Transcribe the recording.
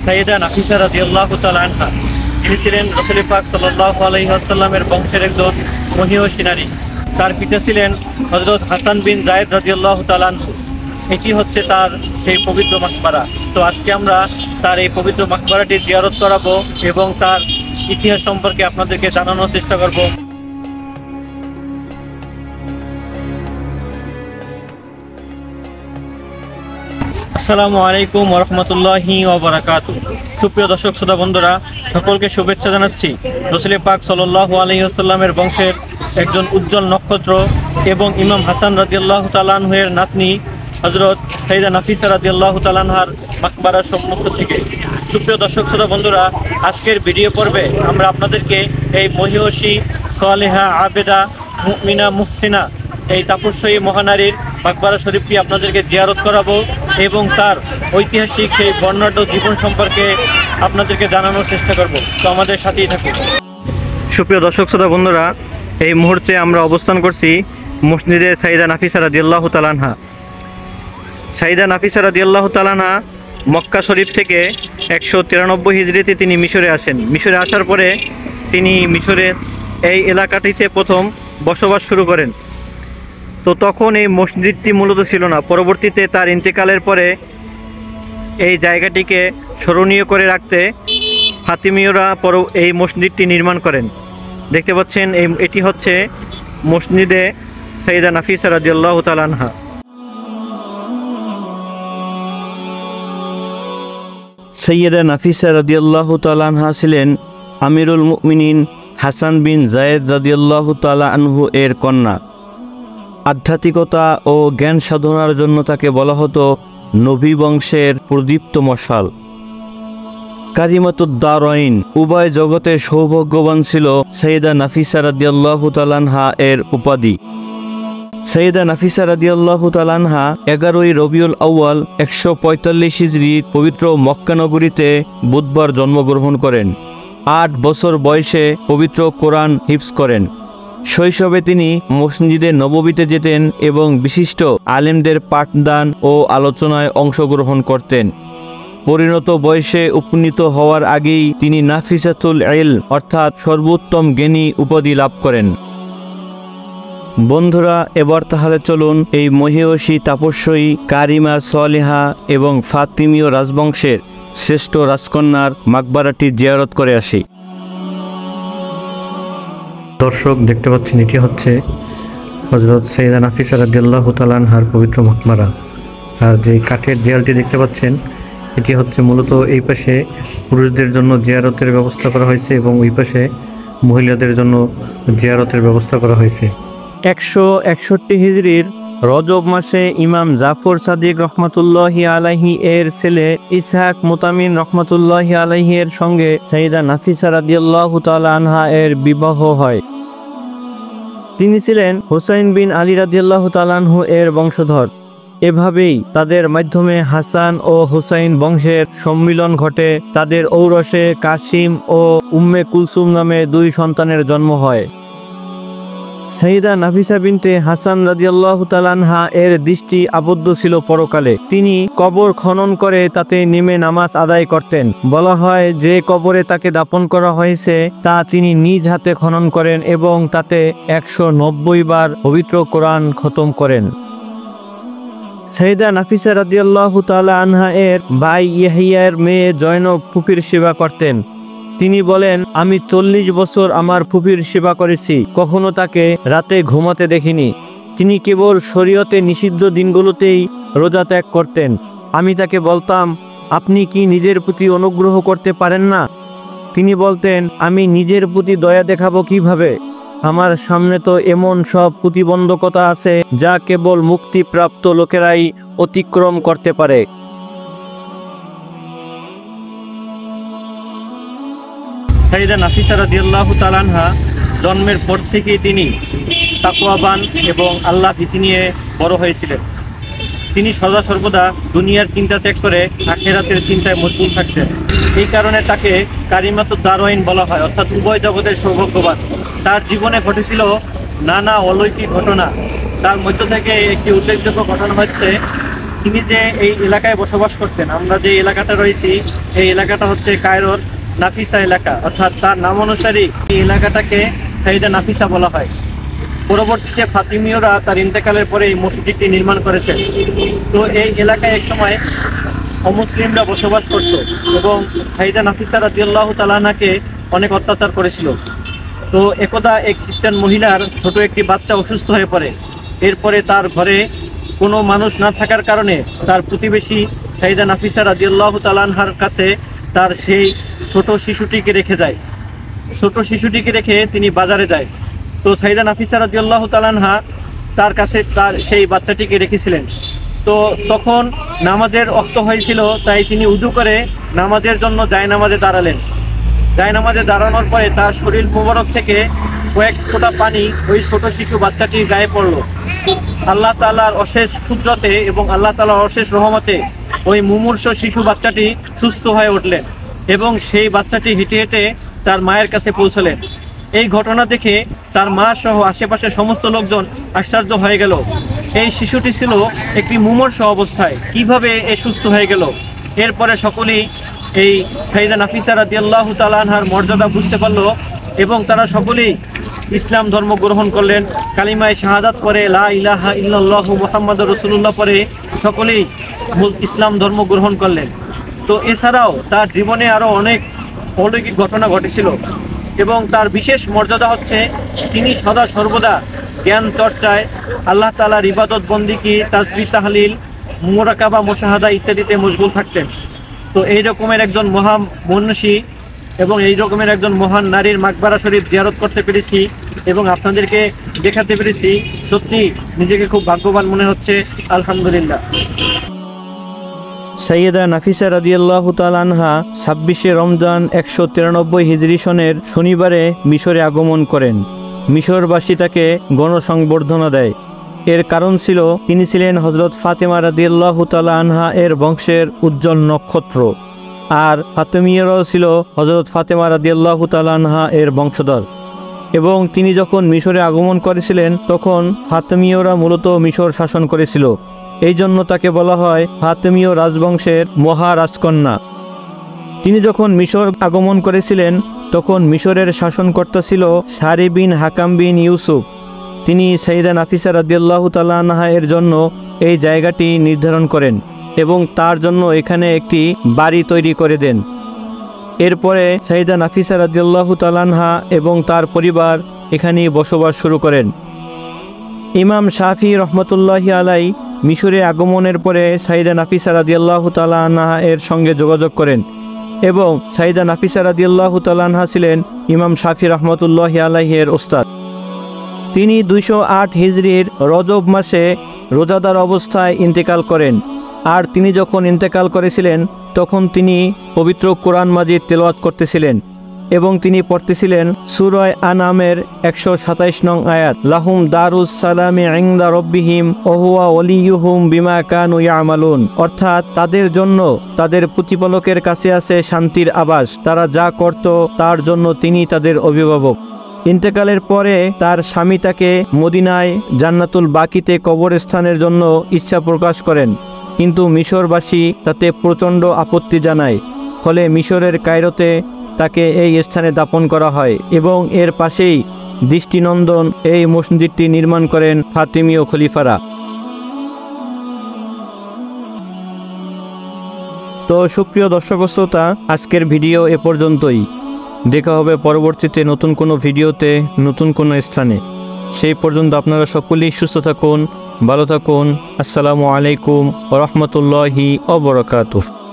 সাইয়েদা নাফিসা রাদিয়াল্লাহু তাআলা আনহা। তিনি ছিলেন রাসূল পাক সাল্লাল্লাহু আলাইহি ওয়াসাল্লামের বংশের একজন মহিয়সী নারী। তার পিতা ছিলেন হযরত হাসান বিন যায়েদ রাদিয়াল্লাহু তাআলা আনহু। এটি হচ্ছে তার সেই পবিত্র মাকবারা। তো আজকে আমরা তার এই পবিত্র মাকবারাটি জিয়ারত করাবো এবং তার ইতিহাস সম্পর্কে আপনাদেরকে জানানোর চেষ্টা করব। আসসালামু আলাইকুম ওয়া রাহমাতুল্লাহি ওয়া বারাকাতুহু। সুপ্রিয় দর্শক শ্রোতা বন্ধুরা, সকলকে শুভেচ্ছা জানাচ্ছি। রাসূল পাক সাল্লাল্লাহু আলাইহি ওয়াসাল্লামের বংশের একজন উজ্জ্বল নক্ষত্র এবং ইমাম হাসান রাদিয়াল্লাহু তাআলা আনহু এর নাতনি হযরত সাইয়েদা নাফিসা রাদিয়াল্লাহু তাআলা আনহার মাকবারার সম্মুখ থেকে। সুপ্রিয় দর্শক শ্রোতা বন্ধুরা, আজকের ভিডিও পর্বে আমরা আপনাদেরকে এই মহিয়সী সালেহা আবেদা মুমিনা মুহসিনা এই তাপস্বী মহানারীর মাকবারা শরীফটি আপনাদেরকে জিয়ারত করাবো এবং তার ঐতিহাসিক সেই বর্ণাঢ্য জীবন সম্পর্কে আপনাদেরকে জানানোর চেষ্টা করব। তো আমাদের সাথেই থাকুন। সুপ্রিয় দর্শক শ্রোতা বন্ধুরা, এই মুহূর্তে আমরা অবস্থান করছি মসজিদে সাইয়েদা নাফিসা রাদিয়াল্লাহু তাআলা আনহা। সাইয়েদা নাফিসা রাদিয়াল্লাহু তাআলা আনহা মক্কা শরীফ থেকে 193 হিজরিতে তিনি মিশরে আসেন। মিশরে আসার পরে তিনি মিশরের এই এলাকাটিতে প্রথম বসবাস শুরু করেন। তো তখন এই মসজিদটি মূলত ছিল না। পরবর্তীতে তার ইন্তেকালের পরে এই জায়গাটিকে স্মরণীয় করে রাখতে ফাতিমীয়রা এই মসজিদটি নির্মাণ করেন। দেখতে পাচ্ছেন এটি হচ্ছে মসজিদে সাইয়েদা নাফিসা রাদিয়াল্লাহু তাআলা আনহা। সাইয়েদা নাফিসা রাদিয়াল্লাহু তাআলা আনহা ছিলেন আমিরুল মুমিনিন হাসান বিন যায়েদ রাদিয়াল্লাহু তাআলা আনহু এর কন্যা। আধ্যাত্মিকতা ও জ্ঞান সাধনার জন্য তাকে বলা হতো নবী বংশের প্রদীপ্ত মশাল। কারিমাতুদ দারাইন, উভয় জগতে সৌভাগ্যবান ছিল সাইয়েদা নাফিসা রাদিয়াল্লাহু তাআলা আনহা এর উপাধি। সাইয়েদা নাফিসা রাদিয়াল্লাহু তাআলা আনহা 11ই রবিউল আউয়াল 145 হিজরির পবিত্র মক্কা নগরীতে বুধবার জন্মগ্রহণ করেন। 8 বছর বয়সে পবিত্র কোরআন হিফজ করেন। শৈশবে তিনি মসজিদে নববীতে যেতেন এবং বিশিষ্ট আলেমদের পাঠদান ও আলোচনায় অংশগ্রহণ করতেন। পরিণত বয়সে উপনীত হওয়ার আগেই তিনি নাফিসাতুল ইলম অর্থাৎ সর্বোত্তম জ্ঞানী উপাধি লাভ করেন। বন্ধুরা, এবার তাহলে চলুন এই মহিয়সী তাপস্বী কারিমা সালেহা এবং ফাতিমীয় রাজবংশের শ্রেষ্ঠ রাজকন্যার মাকবারাটি জিয়ারত করে আসি। দর্শক দেখতে পাচ্ছেন, এটি হচ্ছে হযরত সাইয়েদা নাফিসা রাদিয়াল্লাহু তাআলা আনহার পবিত্র মাকবারা। আর যে কাঠের দেয়ালটি দেখতে পাচ্ছেন, এটি হচ্ছে মূলত এই পাশে পুরুষদের জন্য জিয়ারতের ব্যবস্থা করা হয়েছে এবং ওই পাশে মহিলাদের জন্য জিয়ারতের ব্যবস্থা করা হয়েছে। 161 হিজরির রজব মাসে ইমাম জাফর সাদিক রহমাতুল্লাহি আলাইহি এর ছেলে ইসহাক মুতামিন রহমাতুল্লাহি আলাইহি এর সঙ্গে সাইয়েদা নাফিসা রাদিয়াল্লাহু তাআলা আনহা এর বিবাহ হয়। তিনি ছিলেন হুসাইন বিন আলী রাদিয়াল্লাহু তাআলা আনহু এর বংশধর। এভাবেই তাদের মাধ্যমে হাসান ও হুসাইন বংশের সম্মিলন ঘটে। তাদের ঔরসে কাসিম ও উম্মে কুলসুম নামে 2 সন্তানের জন্ম হয়। সাইয়েদা নাফিসা বিনতে হাসান রাদিয়াল্লাহু তাআলা আনহা এর দৃষ্টি আবদ্ধ ছিল পরকালে। তিনি কবর খনন করে তাতে নেমে নামাজ আদায় করতেন। বলা হয় যে কবরে তাকে দাফন করা হয়েছে তা তিনি নিজ হাতে খনন করেন এবং তাতে 190 বার পবিত্র কোরআন খতম করেন। সাইয়েদা নাফিসা রাদিয়াল্লাহু তাআলা আনহা এর ভাই ইয়াহিয়ার মেয়ে জয়নব ফুপির সেবা করতেন। তিনি বলেন, আমি 40 বছর আমার ফুপির সেবা করেছি, কখনো তাকে রাতে ঘুমাতে দেখিনি। তিনি কেবল শরীয়তে নিষিদ্ধ দিনগুলোতেই রোজা ত্যাগ করতেন। আমি তাকে বলতাম, আপনি কি নিজের প্রতি অনুগ্রহ করতে পারেন না? তিনি বলতেন, আমি নিজের প্রতি দয়া দেখাবো কিভাবে? আমার সামনে তো এমন সব প্রতিবন্ধকতা আছে যা কেবল মুক্তিপ্রাপ্ত লোকেরাই অতিক্রম করতে পারে। সাইয়েদা নাফিসা রাদিয়াল্লাহু তাআলা আনহা জন্মের পর থেকেই তিনি তাকওয়াবান এবং আল্লাহ ভীতি নিয়ে বড় হয়েছিলেন। তিনি সদা সর্বদা দুনিয়ার চিন্তা ত্যাগ করে আখিরাতের চিন্তায় মশগুল থাকতেন। এই কারণে তাকে কারিমাতুদ দারাইন বলা হয়, অর্থাৎ উভয় জগতের সৌভাগ্যবান। তার জীবনে ঘটেছিল নানা অলৌকিক ঘটনা। তার মধ্য থেকে একটি উল্লেখযোগ্য ঘটনা হচ্ছে তিনি যে এই এলাকায় বসবাস করতেন, আমরা যে এলাকাটা রয়েছি এই এলাকাটা হচ্ছে কায়রোর নাফিসা এলাকা, অর্থাৎ তার নাম অনুসারে এই এলাকাটাকে সাইয়েদা নাফিসা বলা হয়। পরবর্তীতে ফাতিমীয়রা তার ইন্তেকালের পরে এই মসজিদটি নির্মাণ করেছেন। তো এই এলাকায় একসময় অমুসলিমরা বসবাস করত এবং সাইয়েদা নাফিসা রাদিয়াল্লাহু তাআলা আনহাকে অনেক অত্যাচার করেছিল। তো একদা এক খ্রিস্টান মহিলার ছোট একটি বাচ্চা অসুস্থ হয়ে পড়ে। এরপরে তার ঘরে কোনো মানুষ না থাকার কারণে তার প্রতিবেশী সাইয়েদা নাফিসা রাদিয়াল্লাহু তাআলা আনহার কাছে তার সেই ছোট শিশুটিকে রেখে যায়। ছোট শিশুটিকে রেখে তিনি বাজারে যায়। তো সাইয়েদা নাফিসা রাদিয়াল্লাহু তাআলা আনহা তার কাছে তার সেই বাচ্চাটিকে রেখেছিলেন। তো তখন নামাজের ওয়াক্ত হয়েছিল, তাই তিনি উজু করে নামাজের জন্য জায়নামাজে দাঁড়ালেন। জায়নামাজে দাঁড়ানোর পরে তার শরীর মোবারক থেকে কয়েক ফোঁটা পানি ওই ছোট শিশু বাচ্চাটির গায়ে পড়ল। আল্লাহ তাআলার অশেষ কুদরতে এবং আল্লাহ তাআলার অশেষ রহমতে ওই মুমূর্ষ শিশু বাচ্চাটি সুস্থ হয়ে উঠলেন এবং সেই বাচ্চাটি হেঁটে হেঁটে তার মায়ের কাছে পৌঁছলেন। এই ঘটনা দেখে তার মা সহ আশেপাশের সমস্ত লোকজন আশ্চর্য হয়ে গেল। এই শিশুটি ছিল একটি মুমূর্ষ অবস্থায়, কিভাবে এ সুস্থ হয়ে গেল? এরপরে সকলেই এই সাইয়েদা নাফিসা রাদিয়াল্লাহু তাআলা আনহার মর্যাদা বুঝতে পারল এবং তারা সকলেই ইসলাম ধর্ম গ্রহণ করলেন। কালিমায়ে শাহাদাত পরে লা ইলাহা ইল্লাল্লাহু মুহাম্মাদুর রাসূলুল্লাহ পরে সকলেই ইসলাম ধর্ম গ্রহণ করলেন। তো এছাড়াও তার জীবনে আরও অনেক অলৌকিক ঘটনা ঘটেছিল এবং তার বিশেষ মর্যাদা হচ্ছে তিনি সদা সর্বদা জ্ঞান চর্চায়, আল্লাহ তাআলার ইবাদত বন্দিকি, তাসবিহ তাহলিল, মুরাকাবা, মুশাহাদা ইত্যাদিতে মশগুল থাকতেন। তো এই রকমের একজন মহা মনীষী এবং এই রকমের একজন মহান নারীর মাকবারা শরীফ জিয়ারত করতে পেরেছি এবং আপনাদেরকে দেখাতে পেরেছি, সত্যি নিজেকে খুব ভাগ্যবান মনে হচ্ছে। আলহামদুলিল্লাহ। সাইয়েদা নাফিসা রাদিয়াল্লাহু তাআলা আনহা 26শে রমজান 193 হিজরি সনের শনিবারে মিশরে আগমন করেন। মিশরবাসী তাকে গণসংবর্ধনা দেয়। এর কারণ ছিল তিনি ছিলেন হযরত ফাতেমা রাদিয়াল্লাহু তাআলা আনহা এর বংশের উজ্জ্বল নক্ষত্র, আর ফাতেমীয়রাও ছিল হযরত ফাতেমা রাদিয়াল্লাহু তাআলা আনহা এর বংশধর। এবং তিনি যখন মিশরে আগমন করেছিলেন তখন ফাতেমীয়রা মূলত মিশর শাসন করেছিল। এই জন্য তাকে বলা হয় ফাতেমীয় রাজবংশের মহারাজকন্যা। তিনি যখন মিশর আগমন করেছিলেন তখন মিশরের শাসনকর্তা ছিল সারি বিন হাকাম বিন ইউসুফ। তিনি সাইয়েদা নাফিসা রাদিয়াল্লাহু তাআলা আনহা এর জন্য এই জায়গাটি নির্ধারণ করেন এবং তার জন্য এখানে একটি বাড়ি তৈরি করে দেন। এরপরে সাইয়েদা নাফিসা রাদিয়াল্লাহু তাআলা আনহা এবং তার পরিবার এখানেই বসবাস শুরু করেন। ইমাম শাফি রহমতুল্লাহি আলাই মিশরে আগমনের পরে সাইয়েদা নাফিসা রাদিয়াল্লাহু তাআলা আনহা এর সঙ্গে যোগাযোগ করেন এবং সাইয়েদা নাফিসা রাদিয়াল্লাহু তাআলা আনহা ছিলেন ইমাম শাফি রহমতুল্লাহি আলাইহি এর ওস্তাদ। তিনি 208 হিজরির রজব মাসে রোজাদার অবস্থায় ইন্তেকাল করেন। আর তিনি যখন ইন্তেকাল করেছিলেন তখন তিনি পবিত্র কোরআন মাজিদ তেলাওয়াত করতেছিলেন এবং তিনি পড়তেছিলেন সূরা আনামের 127 নং আয়াত, লাহুম দারুস সালামি ইনদা রব্বিহিম ওয়া হুয়া ওয়ালিয়ুহুম বিমা কানু ইয়ামালুন, অর্থাৎ তাদের জন্য তাদের প্রতিপালকের কাছে আছে শান্তির আবাস, তারা যা করত তার জন্য তিনি তাদের অভিভাবক। ইন্তেকালের পরে তার স্বামী তাকে মদিনায় জান্নাতুল বাকিতে কবরস্থানের জন্য ইচ্ছা প্রকাশ করেন, কিন্তু মিশরবাসী তাতে প্রচণ্ড আপত্তি জানায়। ফলে মিশরের কায়রোতে তাকে এই স্থানে দাফন করা হয় এবং এর পাশেই দৃষ্টিনন্দন এই মসজিদটি নির্মাণ করেন ফাতিমীয় খলিফারা। তো সুপ্রিয় দর্শক শ্রোতা, আজকের ভিডিও এ পর্যন্তই। দেখা হবে পরবর্তীতে নতুন কোনো ভিডিওতে, নতুন কোনো স্থানে। সেই পর্যন্ত আপনারা সকলেই সুস্থ থাকুন, ভালো থাকুন। আসসালামু আলাইকুম ওয়া রাহমাতুল্লাহি ওয়া বারাকাতুহু।